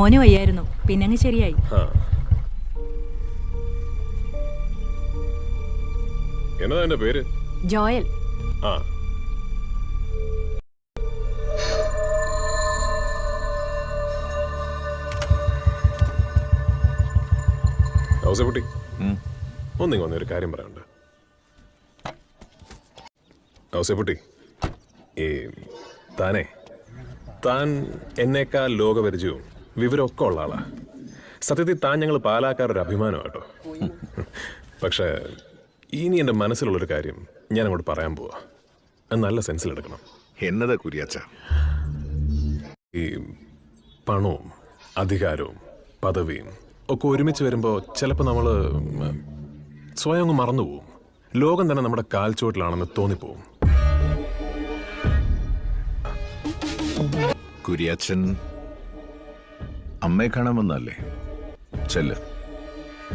മോന് വയ്യായിരുന്നു, പിന്നെ അങ്ങ് ശരിയായി. എന്നതാ എന്റെ പേര്? ജോയൽ. ആ ഔസേപ്പുട്ടി, ഒന്നിങ്ങ് വന്നൊരു കാര്യം പറയാനുണ്ട്. ഔസേപ്പുട്ടി, ഈ താൻ എന്നേക്കാൾ ലോകപരിചയവും വിവരമൊക്കെ ഉള്ള ആളാ. സത്യത്തിൽ താൻ ഞങ്ങൾ പാലാക്കാരൊരു അഭിമാനം കേട്ടോ. പക്ഷേ ഇനി എൻ്റെ മനസ്സിലുള്ളൊരു കാര്യം ഞാൻ അങ്ങോട്ട് പറയാൻ പോവാ. അത് നല്ല സെൻസിലെടുക്കണം. എന്നതാ കുര്യാച്ച? ഈ പണവും അധികാരവും പദവിയും ഒക്കെ ഒരുമിച്ച് വരുമ്പോൾ ചിലപ്പോൾ നമ്മൾ സ്വയം അങ്ങ് മറന്നുപോകും. ലോകം തന്നെ നമ്മുടെ കാൽച്ചുവട്ടിലാണെന്ന് തോന്നിപ്പോവും. കുര്യാച്ചൻ അമ്മയെ കാണാൻ വന്നല്ലേ? ചെല്ല്.